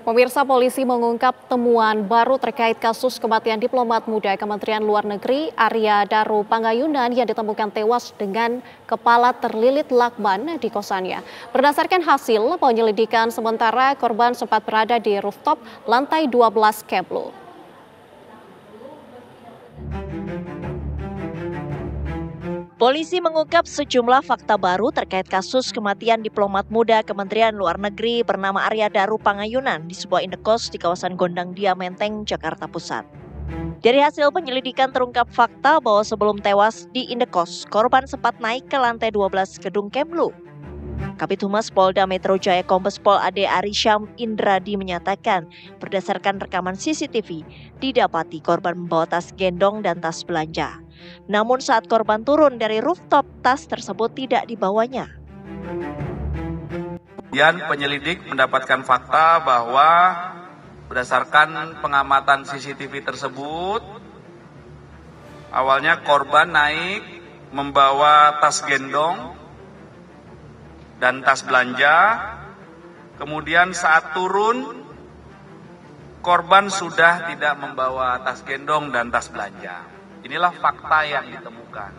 Pemirsa, polisi mengungkap temuan baru terkait kasus kematian diplomat muda Kementerian Luar Negeri Arya Daru Pangayunan yang ditemukan tewas dengan kepala terlilit lakban di kosannya. Berdasarkan hasil penyelidikan sementara, korban sempat berada di rooftop lantai 12 Kemlu. Polisi mengungkap sejumlah fakta baru terkait kasus kematian diplomat muda Kementerian Luar Negeri bernama Arya Daru Pangayunan di sebuah indekos di kawasan Gondang Dia Menteng, Jakarta Pusat. Dari hasil penyelidikan terungkap fakta bahwa sebelum tewas di indekos, korban sempat naik ke lantai 12 gedung Kemlu. Kabid Humas Polda Metro Jaya Kombes Pol Ade Arisham Indradi menyatakan, berdasarkan rekaman CCTV, didapati korban membawa tas gendong dan tas belanja. Namun saat korban turun dari rooftop, tas tersebut tidak dibawanya. Kemudian penyelidik mendapatkan fakta bahwa berdasarkan pengamatan CCTV tersebut, awalnya korban naik membawa tas gendong dan tas belanja, kemudian saat turun, korban sudah tidak membawa tas gendong dan tas belanja. Inilah fakta yang ditemukan.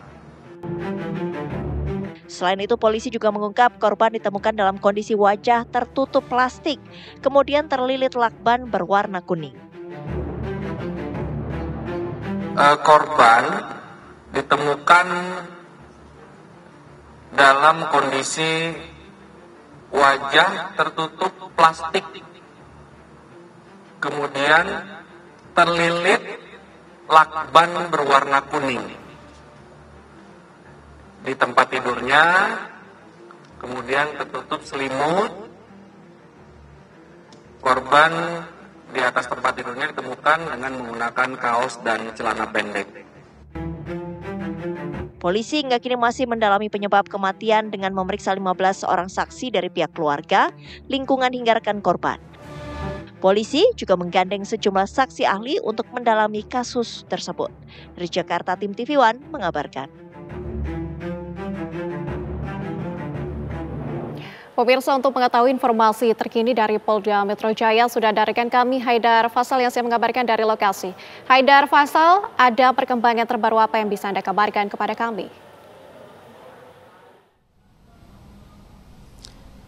Selain itu, polisi juga mengungkap korban ditemukan dalam kondisi wajah tertutup plastik, kemudian terlilit lakban berwarna kuning. Korban ditemukan dalam kondisi wajah tertutup plastik, kemudian terlilit lakban berwarna kuning. Di tempat tidurnya, kemudian tertutup selimut. Korban di atas tempat tidurnya ditemukan dengan menggunakan kaos dan celana pendek. Polisi hingga kini masih mendalami penyebab kematian dengan memeriksa 15 orang saksi dari pihak keluarga, lingkungan hingga rekan korban. Polisi juga menggandeng sejumlah saksi ahli untuk mendalami kasus tersebut. Dari Jakarta, tim TV One mengabarkan. Pemirsa, untuk mengetahui informasi terkini dari Polda Metro Jaya, sudah ada rekan kami Haidar Faisal yang saya mengabarkan dari lokasi. Haidar Faisal, ada perkembangan terbaru apa yang bisa Anda kabarkan kepada kami?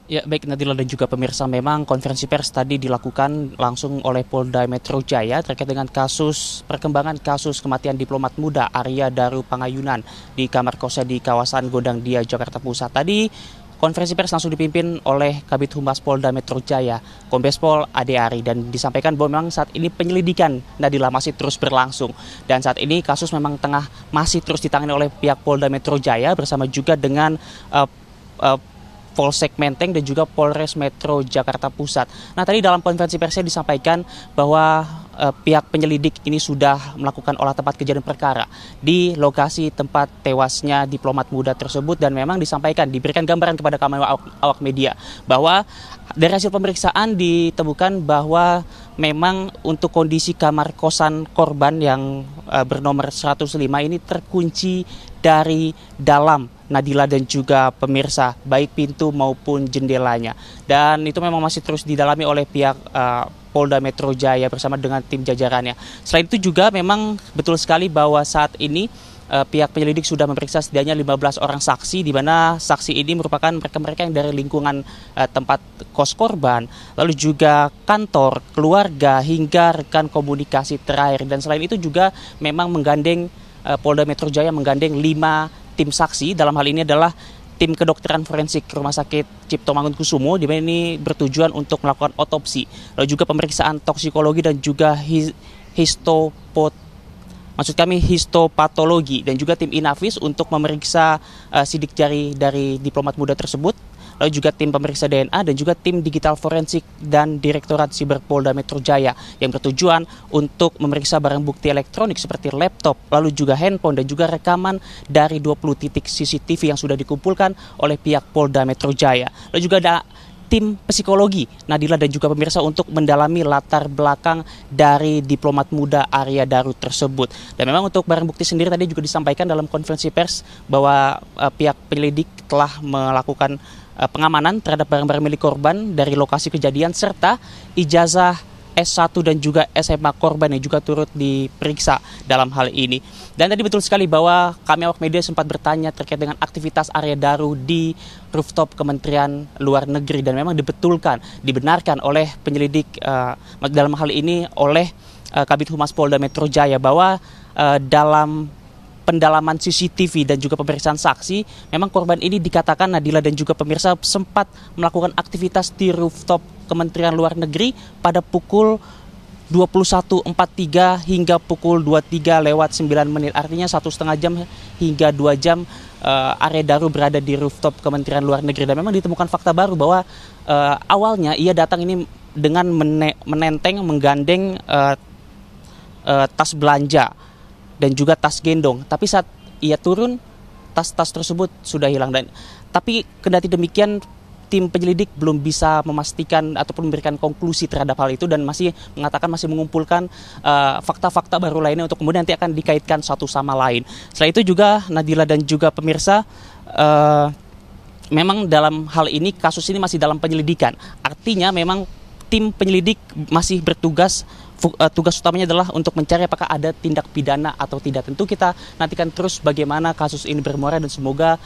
Ya, baik Nadila dan juga pemirsa, memang konferensi pers tadi dilakukan langsung oleh Polda Metro Jaya terkait dengan perkembangan kasus kematian diplomat muda Arya Daru Pangayunan di kamar kosnya di kawasan Gondang Dia, Jakarta Pusat. Tadi konferensi pers langsung dipimpin oleh Kabid Humas Polda Metro Jaya, Kombes Pol Ade Ari, dan disampaikan bahwa memang saat ini penyelidikan Nadila masih terus berlangsung. Dan saat ini kasus memang masih terus ditangani oleh pihak Polda Metro Jaya bersama juga dengan Polsek Menteng dan juga Polres Metro Jakarta Pusat. Nah, tadi dalam konferensi persnya disampaikan bahwa pihak penyelidik ini sudah melakukan olah tempat kejadian perkara di lokasi tempat tewasnya diplomat muda tersebut, dan memang diberikan gambaran kepada kami awak media bahwa dari hasil pemeriksaan ditemukan bahwa memang untuk kondisi kamar kosan korban yang bernomor 105 ini terkunci dari dalam, Nadila dan juga pemirsa, baik pintu maupun jendelanya. Dan itu memang masih terus didalami oleh pihak Polda Metro Jaya bersama dengan tim jajarannya. Selain itu juga memang betul sekali bahwa saat ini pihak penyelidik sudah memeriksa setidaknya 15 orang saksi, di mana saksi ini merupakan mereka-mereka yang dari lingkungan tempat kos korban, lalu juga kantor, keluarga, hingga rekan komunikasi terakhir. Dan selain itu juga memang Polda Metro Jaya menggandeng 5 tim saksi. Dalam hal ini adalah tim kedokteran forensik Rumah Sakit Cipto Mangunkusumo, di mana ini bertujuan untuk melakukan otopsi, lalu juga pemeriksaan toksikologi dan juga histopatologi, dan juga tim Inavis untuk memeriksa sidik jari dari diplomat muda tersebut, lalu juga tim pemeriksa DNA dan juga tim digital forensik dan Direktorat Siber Polda Metro Jaya yang bertujuan untuk memeriksa barang bukti elektronik seperti laptop, lalu juga handphone dan juga rekaman dari 20 titik CCTV yang sudah dikumpulkan oleh pihak Polda Metro Jaya. Lalu juga ada tim psikologi Nadila dan juga pemirsa untuk mendalami latar belakang dari diplomat muda Arya Daru tersebut. Dan memang untuk barang bukti sendiri tadi juga disampaikan dalam konferensi pers bahwa pihak penyelidik telah melakukan pengamanan terhadap barang-barang milik korban dari lokasi kejadian serta ijazah S1 dan juga SMA korban yang juga turut diperiksa dalam hal ini. Dan tadi betul sekali bahwa kami awak media sempat bertanya terkait dengan aktivitas Arya Daru di rooftop Kementerian Luar Negeri, dan memang dibenarkan oleh penyelidik dalam hal ini oleh Kabid Humas Polda Metro Jaya bahwa dalam pendalaman CCTV dan juga pemeriksaan saksi, memang korban ini dikatakan Nadila dan juga pemirsa sempat melakukan aktivitas di rooftop Kementerian Luar Negeri pada pukul 21.43 hingga pukul 23:09. Artinya 1,5 jam hingga 2 jam Arya Daru berada di rooftop Kementerian Luar Negeri. Dan memang ditemukan fakta baru bahwa awalnya ia datang ini dengan menggandeng tas belanja dan juga tas gendong. Tapi saat ia turun, tas-tas tersebut sudah hilang. Tapi kendati demikian, tim penyelidik belum bisa memastikan ataupun memberikan konklusi terhadap hal itu, dan masih mengumpulkan fakta-fakta baru lainnya untuk kemudian nanti akan dikaitkan satu sama lain. Setelah itu juga Nadila dan juga pemirsa, memang dalam hal ini kasus ini masih dalam penyelidikan. Artinya memang tim penyelidik masih bertugas. Tugas utamanya adalah untuk mencari apakah ada tindak pidana atau tidak. Tentu kita nantikan terus bagaimana kasus ini bermuara, dan semoga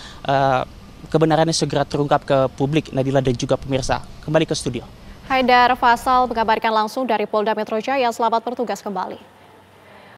kebenarannya segera terungkap ke publik, Nadila dan juga pemirsa. Kembali ke studio. Haidar Faisal mengabarkan langsung dari Polda Metro Jaya. Selamat bertugas kembali.